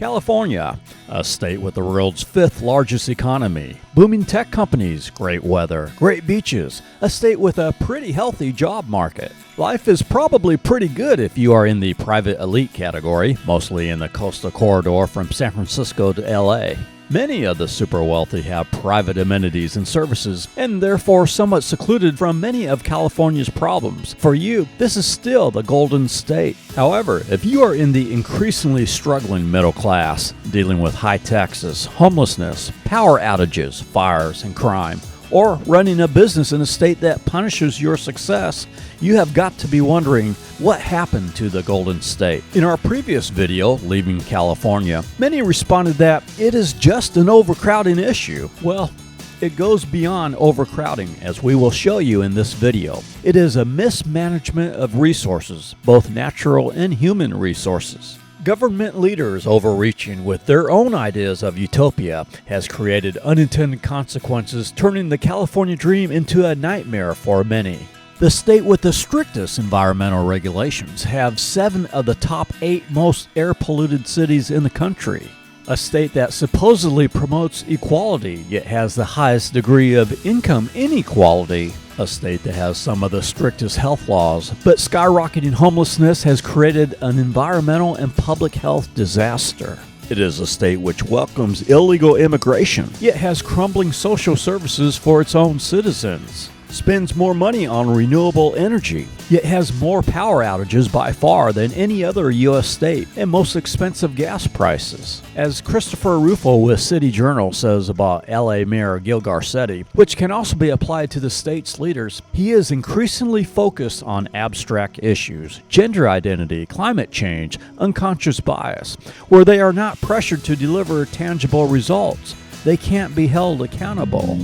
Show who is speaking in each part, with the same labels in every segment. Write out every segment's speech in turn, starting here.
Speaker 1: California, a state with the world's fifth largest economy, booming tech companies, great weather, great beaches, a state with a pretty healthy job market. Life is probably pretty good if you are in the private elite category, mostly in the coastal corridor from San Francisco to LA. Many of the super wealthy have private amenities and services, and therefore somewhat secluded from many of California's problems. For you, this is still the Golden State. However, if you are in the increasingly struggling middle class, dealing with high taxes, homelessness, power outages, fires, and crime, or running a business in a state that punishes your success, you have got to be wondering what happened to the Golden State. In our previous video, Leaving California, many responded that it is just an overcrowding issue. Well, it goes beyond overcrowding, as we will show you in this video. It is a mismanagement of resources, both natural and human resources. Government leaders overreaching with their own ideas of utopia has created unintended consequences, turning the California dream into a nightmare for many. The state with the strictest environmental regulations have 7 of the top 8 most air-polluted cities in the country. A state that supposedly promotes equality, yet has the highest degree of income inequality. A state that has some of the strictest health laws, but skyrocketing homelessness has created an environmental and public health disaster. It is a state which welcomes illegal immigration, yet has crumbling social services for its own citizens. Spends more money on renewable energy, yet has more power outages by far than any other U.S. state, and most expensive gas prices. As Christopher Rufo with City Journal says about L.A. Mayor Gil Garcetti, which can also be applied to the state's leaders, he is increasingly focused on abstract issues, gender identity, climate change, unconscious bias, where they are not pressured to deliver tangible results. They can't be held accountable.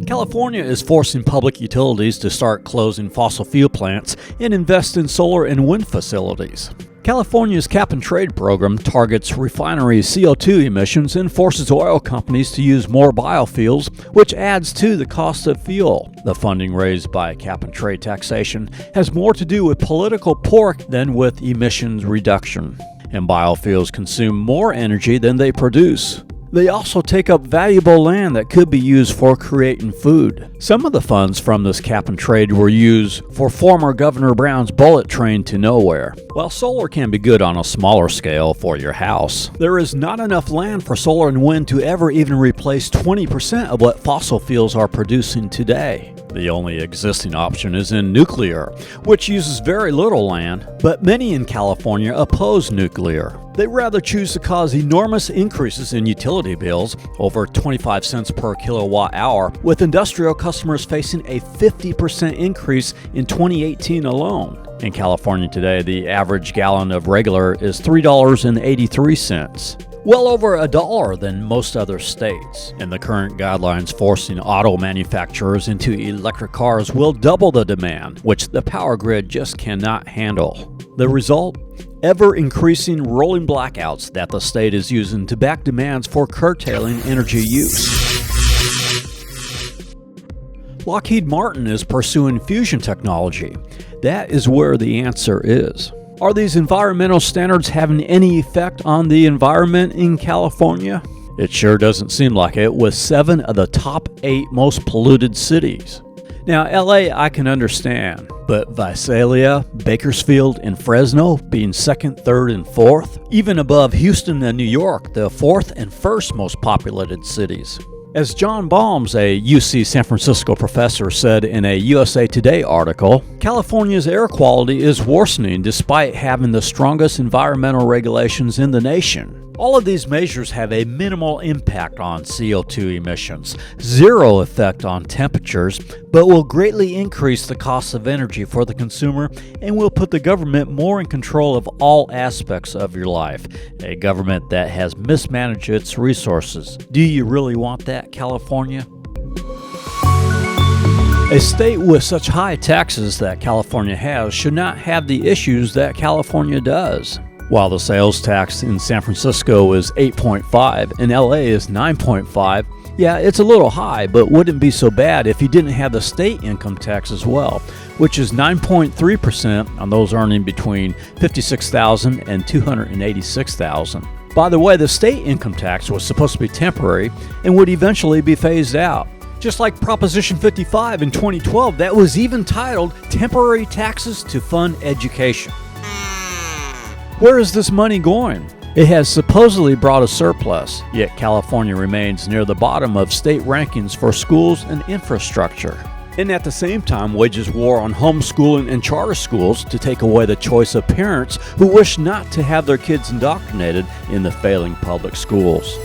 Speaker 1: California is forcing public utilities to start closing fossil fuel plants and invest in solar and wind facilities. California's cap-and-trade program targets refinery CO2 emissions and forces oil companies to use more biofuels, which adds to the cost of fuel. The funding raised by cap-and-trade taxation has more to do with political pork than with emissions reduction. And biofuels consume more energy than they produce. They also take up valuable land that could be used for creating food. Some of the funds from this cap and trade were used for former Governor Brown's bullet train to nowhere. While solar can be good on a smaller scale for your house, there is not enough land for solar and wind to ever even replace 20% of what fossil fuels are producing today. The only existing option is in nuclear, which uses very little land, but many in California oppose nuclear. They rather choose to cause enormous increases in utility bills, over 25 cents per kilowatt hour, with industrial customers facing a 50% increase in 2018 alone. In California today, the average gallon of regular is $3.83. Well over $1 than most other states, and the current guidelines forcing auto manufacturers into electric cars will double the demand, which the power grid just cannot handle. The result? Ever-increasing rolling blackouts that the state is using to back demands for curtailing energy use. Lockheed Martin is pursuing fusion technology. That is where the answer is. Are these environmental standards having any effect on the environment in California? It sure doesn't seem like it, with 7 of the top 8 most polluted cities. Now, LA I can understand, but Visalia, Bakersfield, and Fresno being 2nd, 3rd, and 4th, even above Houston and New York, the 4th and 1st most populated cities. As John Balmes, a UC San Francisco professor, said in a USA Today article, California's air quality is worsening despite having the strongest environmental regulations in the nation. All of these measures have a minimal impact on CO2 emissions, zero effect on temperatures, but will greatly increase the cost of energy for the consumer and will put the government more in control of all aspects of your life. A government that has mismanaged its resources. Do you really want that, California? A state with such high taxes that California has should not have the issues that California does. While the sales tax in San Francisco is 8.5 and LA is 9.5, Yeah, it's a little high, but wouldn't be so bad if you didn't have the state income tax as well, which is 9.3% on those earning between $56,000 and $286,000. By the way, the state income tax was supposed to be temporary and would eventually be phased out. Just like Proposition 55 in 2012, that was even titled Temporary Taxes to Fund Education. Where is this money going? It has supposedly brought a surplus, yet California remains near the bottom of state rankings for schools and infrastructure. And at the same time wages war on homeschooling and charter schools to take away the choice of parents who wish not to have their kids indoctrinated in the failing public schools.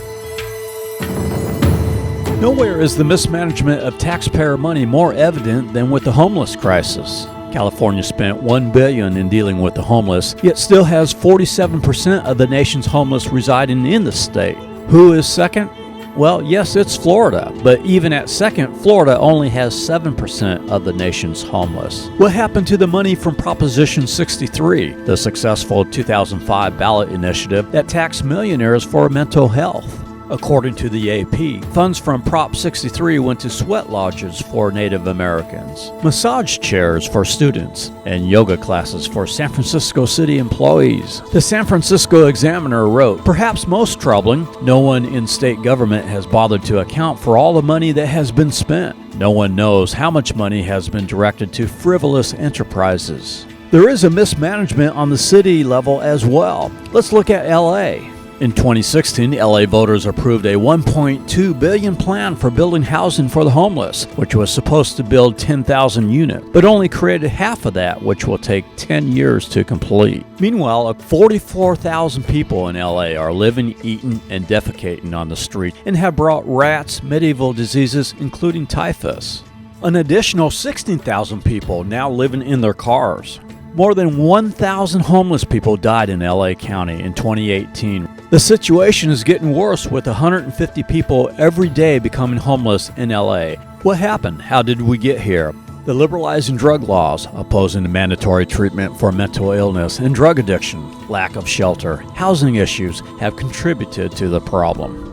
Speaker 1: Nowhere is the mismanagement of taxpayer money more evident than with the homeless crisis. California spent $1 billion in dealing with the homeless, yet still has 47% of the nation's homeless residing in the state. Who is second? Well, yes, it's Florida, but even at second, Florida only has 7% of the nation's homeless. What happened to the money from Proposition 63, the successful 2005 ballot initiative that taxed millionaires for mental health? According to the AP, funds from Prop 63 went to sweat lodges for Native Americans, massage chairs for students, and yoga classes for San Francisco city employees. The San Francisco Examiner wrote, "Perhaps most troubling, no one in state government has bothered to account for all the money that has been spent. No one knows how much money has been directed to frivolous enterprises." There is a mismanagement on the city level as well. Let's look at LA. In 2016, LA voters approved a $1.2 billion plan for building housing for the homeless, which was supposed to build 10,000 units, but only created half of that, which will take 10 years to complete. Meanwhile, 44,000 people in LA are living, eating, and defecating on the street and have brought rats, medieval diseases, including typhus. An additional 16,000 people now living in their cars. More than 1,000 homeless people died in LA County in 2018. The situation is getting worse with 150 people every day becoming homeless in LA. What happened? How did we get here? The liberalizing drug laws, opposing the mandatory treatment for mental illness and drug addiction, lack of shelter, housing issues have contributed to the problem.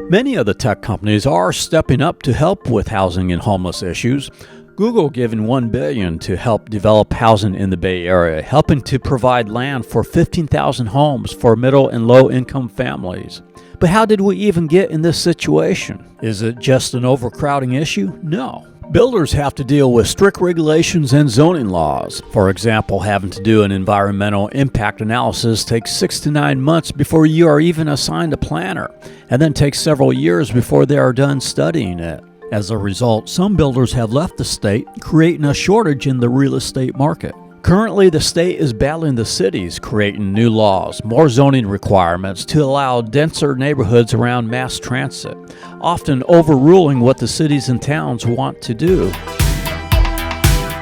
Speaker 1: Many of the tech companies are stepping up to help with housing and homeless issues. Google giving $1 billion to help develop housing in the Bay Area, helping to provide land for 15,000 homes for middle and low-income families. But how did we even get in this situation? Is it just an overcrowding issue? No. Builders have to deal with strict regulations and zoning laws. For example, having to do an environmental impact analysis takes 6 to 9 months before you are even assigned a planner, and then takes several years before they are done studying it. As a result, some builders have left the state, creating a shortage in the real estate market. Currently, the state is battling the cities, creating new laws, more zoning requirements to allow denser neighborhoods around mass transit, often overruling what the cities and towns want to do.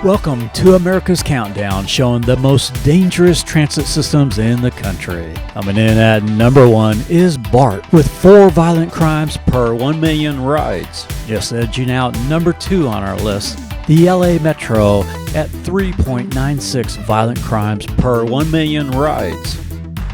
Speaker 1: Welcome to America's Countdown, showing the most dangerous transit systems in the country. Coming in at number 1 is BART, with 4 violent crimes per 1 million rides. Just edging out number 2 on our list, the LA Metro at 3.96 violent crimes per 1 million rides.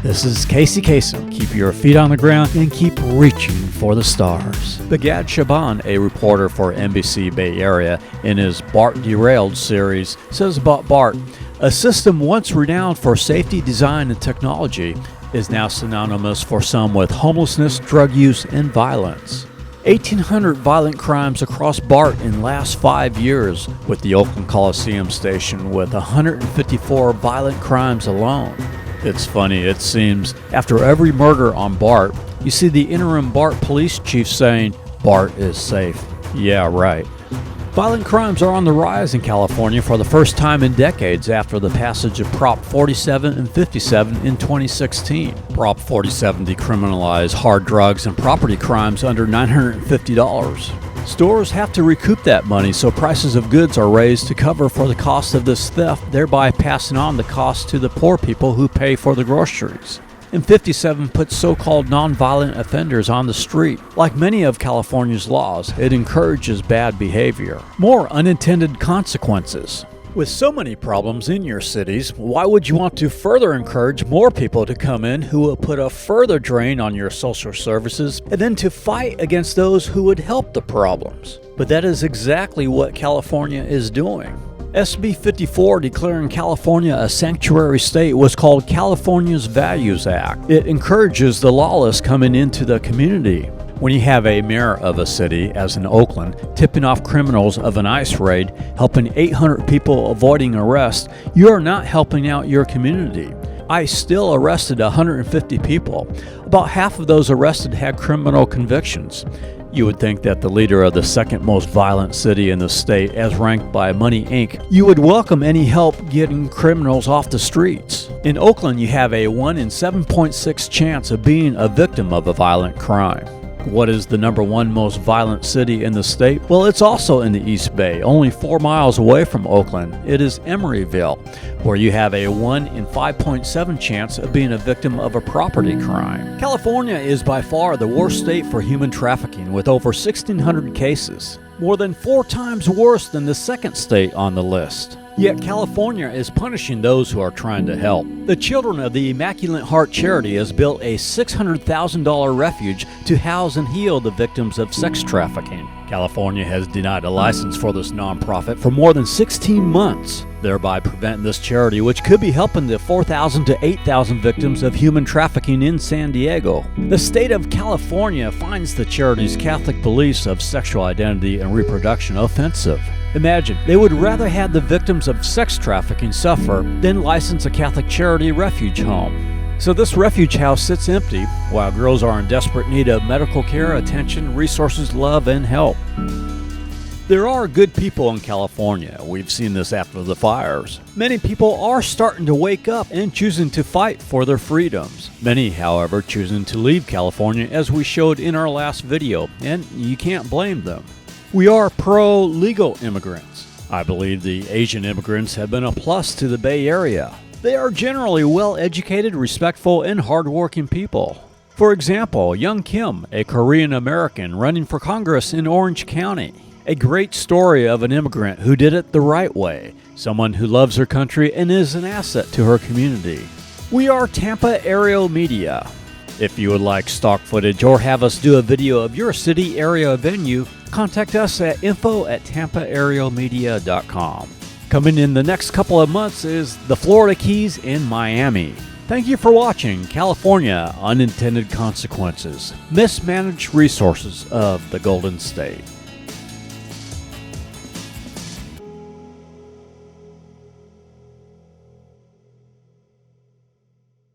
Speaker 1: This is Casey Kasem. Keep your feet on the ground and keep reaching for the stars. Begad Shaban, a reporter for NBC Bay Area, in his BART Derailed series, says about BART, a system once renowned for safety, design, and technology is now synonymous for some with homelessness, drug use, and violence. 1,800 violent crimes across BART in the last 5 years, with the Oakland Coliseum station with 154 violent crimes alone. It's funny, it seems, after every murder on BART, you see the interim BART police chief saying, BART is safe. Yeah, right. Violent crimes are on the rise in California for the first time in decades after the passage of Prop 47 and 57 in 2016. Prop 47 decriminalized hard drugs and property crimes under $950. Stores have to recoup that money, so prices of goods are raised to cover for the cost of this theft, thereby passing on the cost to the poor people who pay for the groceries. And 57 puts so-called nonviolent offenders on the street. Like many of California's laws, it encourages bad behavior. More unintended consequences. With so many problems in your cities, why would you want to further encourage more people to come in who will put a further drain on your social services and then to fight against those who would help the problems? But that is exactly what California is doing. SB 54 declaring California a sanctuary state was called California's Values Act. It encourages the lawless coming into the community. When you have a mayor of a city, as in Oakland, tipping off criminals of an ICE raid, helping 800 people avoiding arrest, you are not helping out your community. ICE still arrested 150 people. About half of those arrested had criminal convictions. You would think that the leader of the second most violent city in the state, as ranked by Money Inc., you would welcome any help getting criminals off the streets. In Oakland, you have a 1 in 7.6 chance of being a victim of a violent crime. What is the #1 most violent city in the state? Well, it's also in the East Bay, only 4 miles away from Oakland. It is Emeryville, where you have a 1 in 5.7 chance of being a victim of a property crime. California is by far the worst state for human trafficking, with over 1,600 cases, more than 4 times worse than the second state on the list. Yet California is punishing those who are trying to help. The Children of the Immaculate Heart Charity has built a $600,000 refuge to house and heal the victims of sex trafficking. California has denied a license for this nonprofit for more than 16 months, thereby preventing this charity, which could be helping the 4,000 to 8,000 victims of human trafficking in San Diego. The state of California finds the charity's Catholic beliefs of sexual identity and reproduction offensive. Imagine, they would rather have the victims of sex trafficking suffer than license a Catholic charity refuge home. So this refuge house sits empty while girls are in desperate need of medical care, attention, resources, love, and help. There are good people in California. We've seen this after the fires. Many people are starting to wake up and choosing to fight for their freedoms. Many, however, choosing to leave California, as we showed in our last video, and you can't blame them. We are pro-legal immigrants. I believe the Asian immigrants have been a plus to the Bay Area. They are generally well-educated, respectful, and hardworking people. For example, Young Kim, a Korean American running for Congress in Orange County. A great story of an immigrant who did it the right way, someone who loves her country and is an asset to her community. We are Tampa Aerial Media. If you would like stock footage or have us do a video of your city, area, venue, contact us at info@tampaaerialmedia.com. Coming in the next couple of months is the Florida Keys and Miami. Thank you for watching California Unintended Consequences, Mismanaged Resources of the Golden State.